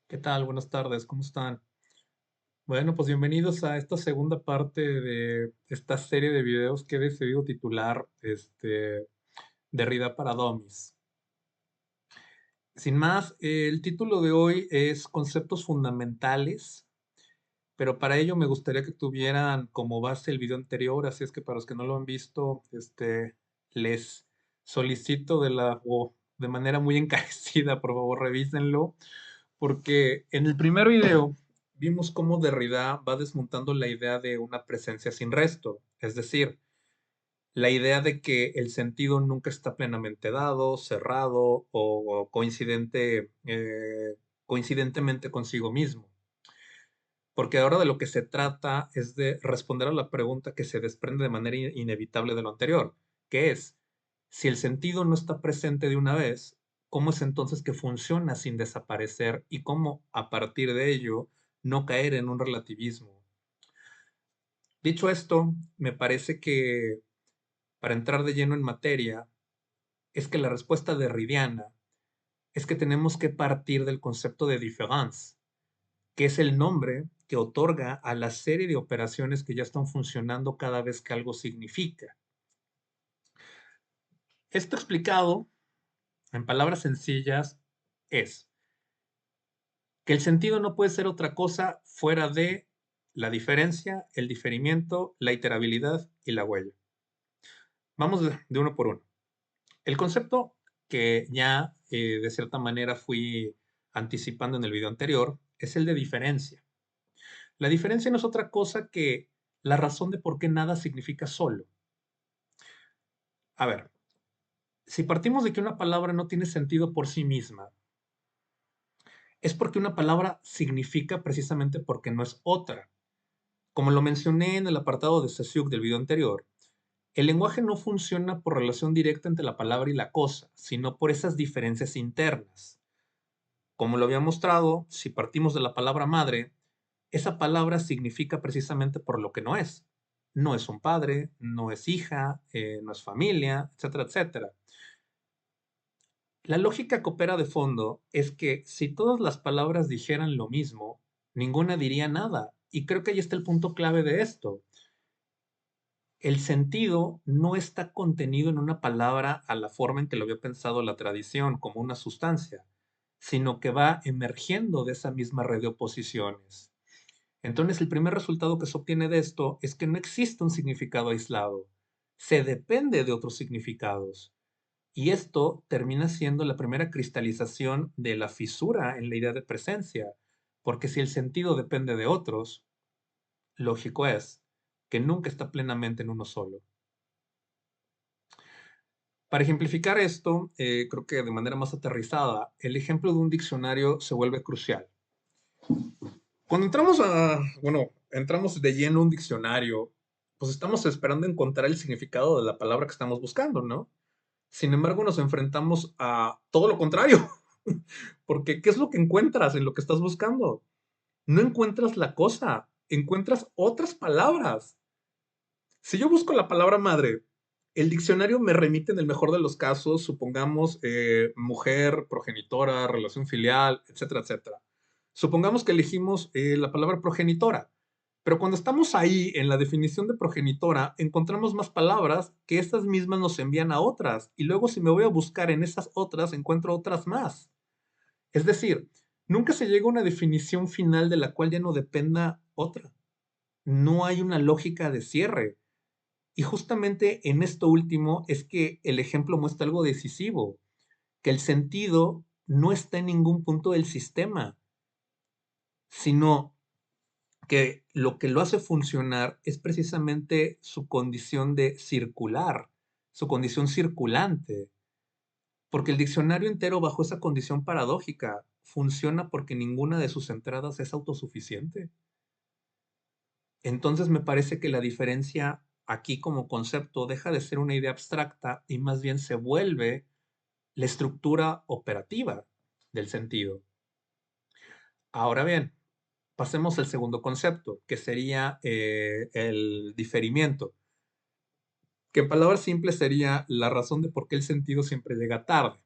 ¿Qué tal? Buenas tardes, ¿cómo están? Bueno, pues bienvenidos a esta segunda parte de esta serie de videos que he decidido titular Derrida para Dummies. Sin más, el título de hoy es Conceptos fundamentales, pero para ello me gustaría que tuvieran como base el video anterior, así es que para los que no lo han visto, les solicito de manera muy encarecida, por favor, revísenlo porque en el primer video vimos cómo Derrida va desmontando la idea de una presencia sin resto, es decir, la idea de que el sentido nunca está plenamente dado, cerrado o coincidentemente consigo mismo. Porque ahora de lo que se trata es de responder a la pregunta que se desprende de manera inevitable de lo anterior, que es, si el sentido no está presente de una vez, ¿cómo es entonces que funciona sin desaparecer y cómo a partir de ello no caer en un relativismo? Dicho esto, me parece que para entrar de lleno en materia, es que la respuesta derridiana es que tenemos que partir del concepto de différance, que es el nombre que otorga a la serie de operaciones que ya están funcionando cada vez que algo significa. Esto explicado en palabras sencillas es que el sentido no puede ser otra cosa fuera de la diferencia, el diferimiento, la iterabilidad y la huella. Vamos de uno por uno. El concepto que ya de cierta manera fui anticipando en el video anterior es el de diferencia. La diferencia no es otra cosa que la razón de por qué nada significa solo. A ver, si partimos de que una palabra no tiene sentido por sí misma, es porque una palabra significa precisamente porque no es otra. Como lo mencioné en el apartado de Saussure del video anterior, el lenguaje no funciona por relación directa entre la palabra y la cosa, sino por esas diferencias internas. Como lo había mostrado, si partimos de la palabra madre, esa palabra significa precisamente por lo que no es. No es un padre, no es hija, no es familia, etcétera, etcétera. La lógica que opera de fondo es que si todas las palabras dijeran lo mismo, ninguna diría nada. Y creo que ahí está el punto clave de esto. El sentido no está contenido en una palabra a la forma en que lo había pensado la tradición, como una sustancia, sino que va emergiendo de esa misma red de oposiciones. Entonces, el primer resultado que se obtiene de esto es que no existe un significado aislado, se depende de otros significados. Y esto termina siendo la primera cristalización de la fisura en la idea de presencia, porque si el sentido depende de otros, lógico es que nunca está plenamente en uno solo. Para ejemplificar esto, creo que de manera más aterrizada, el ejemplo de un diccionario se vuelve crucial. Cuando entramos de lleno a un diccionario, pues estamos esperando encontrar el significado de la palabra que estamos buscando, ¿no? Sin embargo, nos enfrentamos a todo lo contrario, porque ¿qué es lo que encuentras en lo que estás buscando? No encuentras la cosa, encuentras otras palabras. Si yo busco la palabra madre, el diccionario me remite en el mejor de los casos, supongamos mujer, progenitora, relación filial, etcétera, etcétera. Supongamos que elegimos la palabra progenitora, pero cuando estamos ahí en la definición de progenitora, encontramos más palabras que estas mismas nos envían a otras, y luego si me voy a buscar en esas otras, encuentro otras más. Es decir, nunca se llega a una definición final de la cual ya no dependa otra. No hay una lógica de cierre. Y justamente en esto último es que el ejemplo muestra algo decisivo, que el sentido no está en ningún punto del sistema, sino que lo que lo hace funcionar es precisamente su condición de circular, su condición circulante, porque el diccionario entero bajo esa condición paradójica funciona porque ninguna de sus entradas es autosuficiente. Entonces me parece que la diferencia aquí como concepto deja de ser una idea abstracta y más bien se vuelve la estructura operativa del sentido. Ahora bien, pasemos al segundo concepto, que sería el diferimiento, que en palabras simples sería la razón de por qué el sentido siempre llega tarde.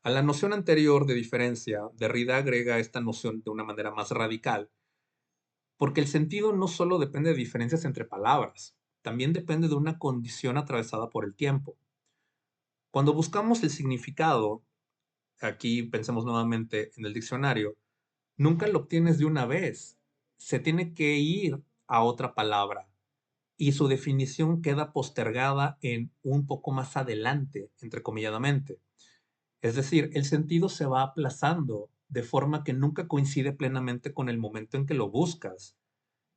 A la noción anterior de diferencia, Derrida agrega esta noción de una manera más radical, porque el sentido no solo depende de diferencias entre palabras, también depende de una condición atravesada por el tiempo. Cuando buscamos el significado, aquí pensemos nuevamente en el diccionario, nunca lo obtienes de una vez. Se tiene que ir a otra palabra y su definición queda postergada en un poco más adelante, entrecomilladamente. Es decir, el sentido se va aplazando de forma que nunca coincide plenamente con el momento en que lo buscas.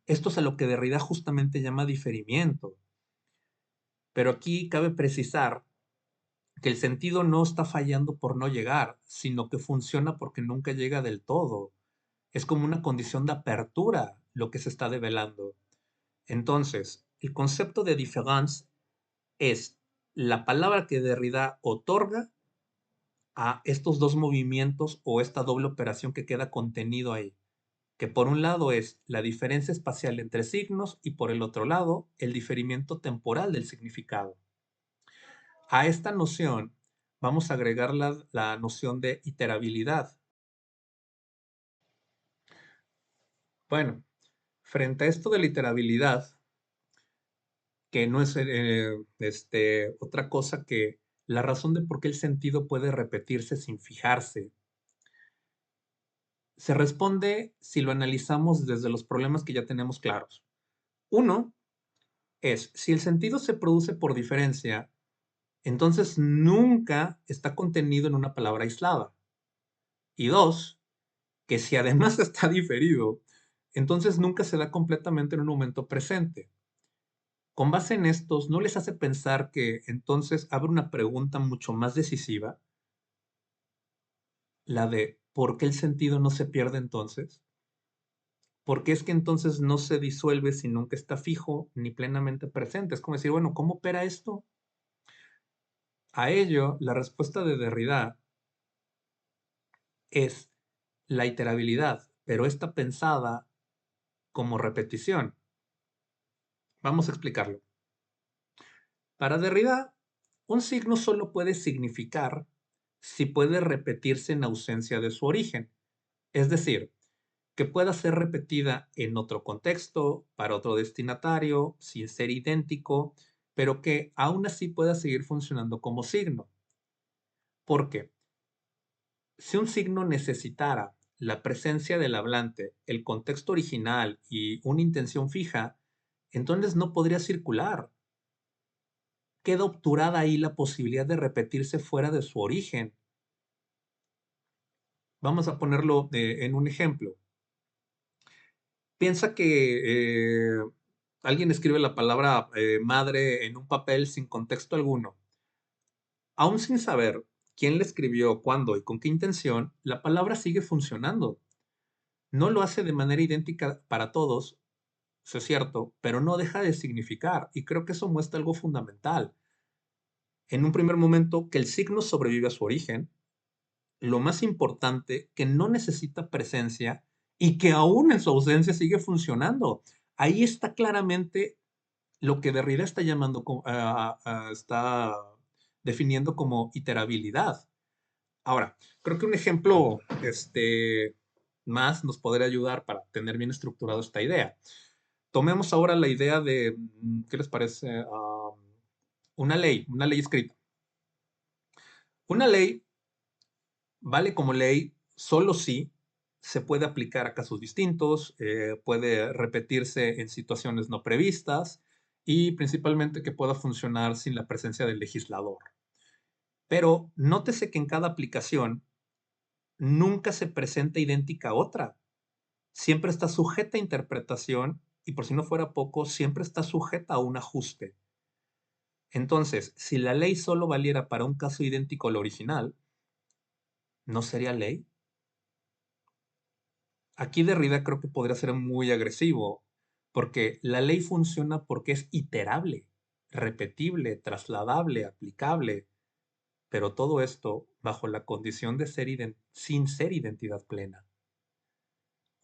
Esto es a lo que Derrida justamente llama diferimiento. Pero aquí cabe precisar que el sentido no está fallando por no llegar, sino que funciona porque nunca llega del todo. Es como una condición de apertura lo que se está develando. Entonces, el concepto de différence es la palabra que Derrida otorga a estos dos movimientos o esta doble operación que queda contenido ahí, que por un lado es la diferencia espacial entre signos y por el otro lado el diferimiento temporal del significado. A esta noción vamos a agregar la noción de iterabilidad. Bueno, frente a esto de la iterabilidad, que no es otra cosa que la razón de por qué el sentido puede repetirse sin fijarse, se responde si lo analizamos desde los problemas que ya tenemos claros. Uno es, si el sentido se produce por diferencia, entonces nunca está contenido en una palabra aislada. Y dos, que si además está diferido, entonces nunca se da completamente en un momento presente. Con base en estos, ¿no les hace pensar que entonces abre una pregunta mucho más decisiva? La de ¿por qué el sentido no se pierde entonces? ¿Por qué es que entonces no se disuelve si nunca está fijo ni plenamente presente? Es como decir, bueno, ¿cómo opera esto? A ello, la respuesta de Derrida es la iterabilidad, pero está pensada como repetición. Vamos a explicarlo. Para Derrida, un signo solo puede significar si puede repetirse en ausencia de su origen. Es decir, que pueda ser repetida en otro contexto, para otro destinatario, sin ser idéntico, pero que aún así pueda seguir funcionando como signo. ¿Por qué? Si un signo necesitara la presencia del hablante, el contexto original y una intención fija, entonces no podría circular. Queda obturada ahí la posibilidad de repetirse fuera de su origen. Vamos a ponerlo en un ejemplo. Piensa que alguien escribe la palabra madre en un papel sin contexto alguno. Aún sin saber quién le escribió, cuándo y con qué intención, la palabra sigue funcionando. No lo hace de manera idéntica para todos, eso es cierto, pero no deja de significar, y creo que eso muestra algo fundamental. En un primer momento, que el signo sobrevive a su origen, lo más importante, que no necesita presencia y que aún en su ausencia sigue funcionando. Ahí está claramente lo que Derrida está llamando, está definiendo como iterabilidad. Ahora, creo que un ejemplo más nos podría ayudar para tener bien estructurado esta idea. Tomemos ahora la idea de, ¿qué les parece? Una ley escrita. Una ley vale como ley solo si se puede aplicar a casos distintos, puede repetirse en situaciones no previstas y principalmente que pueda funcionar sin la presencia del legislador. Pero nótese que en cada aplicación nunca se presenta idéntica a otra. Siempre está sujeta a interpretación y por si no fuera poco, siempre está sujeta a un ajuste. Entonces, si la ley solo valiera para un caso idéntico al original, ¿no sería ley? Aquí Derrida creo que podría ser muy agresivo, porque la ley funciona porque es iterable, repetible, trasladable, aplicable, pero todo esto bajo la condición de ser sin ser identidad plena.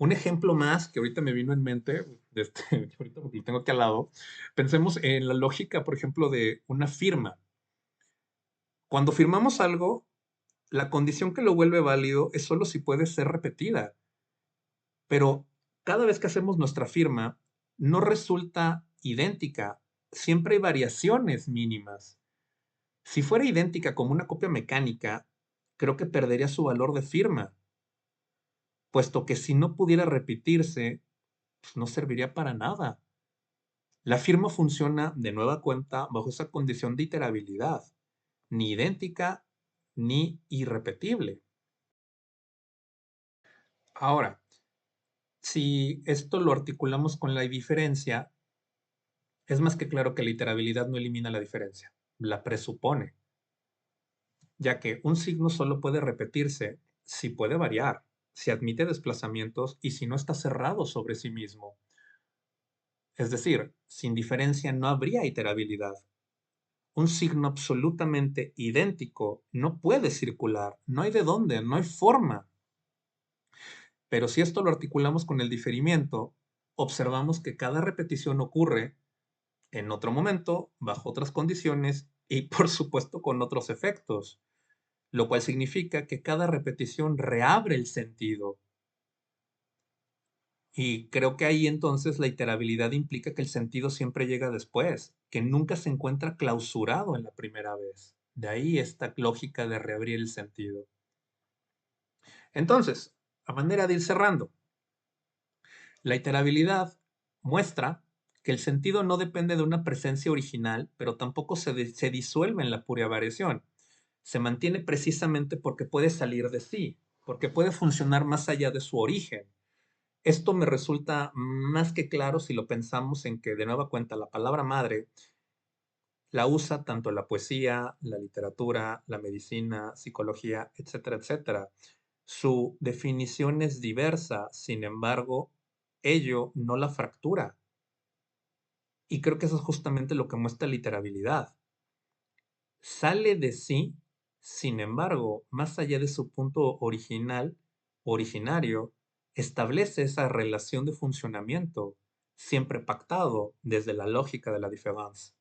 Un ejemplo más que ahorita me vino en mente, ahorita porque lo tengo aquí al lado, pensemos en la lógica, por ejemplo, de una firma. Cuando firmamos algo, La condición que lo vuelve válido es solo si puede ser repetida, pero cada vez que hacemos nuestra firma no resulta idéntica, siempre hay variaciones mínimas. Si fuera idéntica como una copia mecánica, creo que perdería su valor de firma, puesto que si no pudiera repetirse, pues no serviría para nada. La firma funciona de nueva cuenta bajo esa condición de iterabilidad, ni idéntica ni irrepetible. Ahora, si esto lo articulamos con la diferencia, es más que claro que la iterabilidad no elimina la diferencia, la presupone, ya que un signo solo puede repetirse si puede variar, si admite desplazamientos y si no está cerrado sobre sí mismo. Es decir, sin diferencia no habría iterabilidad. Un signo absolutamente idéntico no puede circular, no hay de dónde, no hay forma. Pero si esto lo articulamos con el diferimiento, observamos que cada repetición ocurre en otro momento, bajo otras condiciones y por supuesto con otros efectos, lo cual significa que cada repetición reabre el sentido. Y creo que ahí entonces la iterabilidad implica que el sentido siempre llega después, que nunca se encuentra clausurado en la primera vez. De ahí esta lógica de reabrir el sentido. Entonces, a manera de ir cerrando, la iterabilidad muestra que el sentido no depende de una presencia original, pero tampoco se disuelve en la pura variación. Se mantiene precisamente porque puede salir de sí, porque puede funcionar más allá de su origen. Esto me resulta más que claro si lo pensamos en que, de nueva cuenta, la palabra madre la usa tanto la poesía, la literatura, la medicina, psicología, etcétera, etcétera. Su definición es diversa, sin embargo, ello no la fractura. Y creo que eso es justamente lo que muestra la literabilidad. Sale de sí, sin embargo, más allá de su punto original, originario, establece esa relación de funcionamiento, siempre pactado desde la lógica de la différance.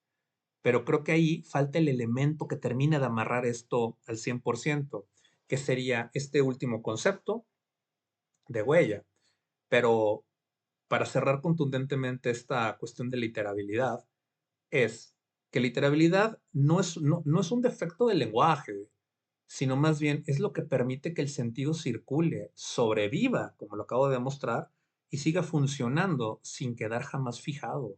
Pero creo que ahí falta el elemento que termina de amarrar esto al 100%, que sería este último concepto de huella. Pero para cerrar contundentemente esta cuestión de literabilidad, es que literabilidad no es un defecto del lenguaje, sino más bien es lo que permite que el sentido circule, sobreviva, como lo acabo de demostrar, y siga funcionando sin quedar jamás fijado.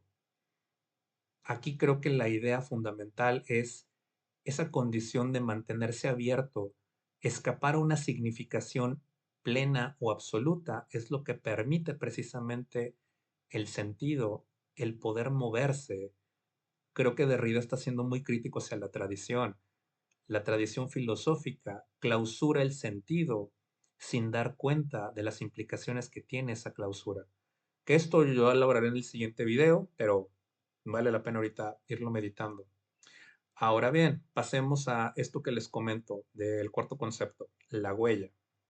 Aquí creo que la idea fundamental es esa condición de mantenerse abierto, escapar a una significación plena o absoluta, es lo que permite precisamente el sentido, el poder moverse. Creo que Derrida está siendo muy crítico hacia la tradición. La tradición filosófica clausura el sentido sin dar cuenta de las implicaciones que tiene esa clausura. Que esto yo elaboraré en el siguiente video, pero vale la pena ahorita irlo meditando. Ahora bien, pasemos a esto que les comento del cuarto concepto, la huella.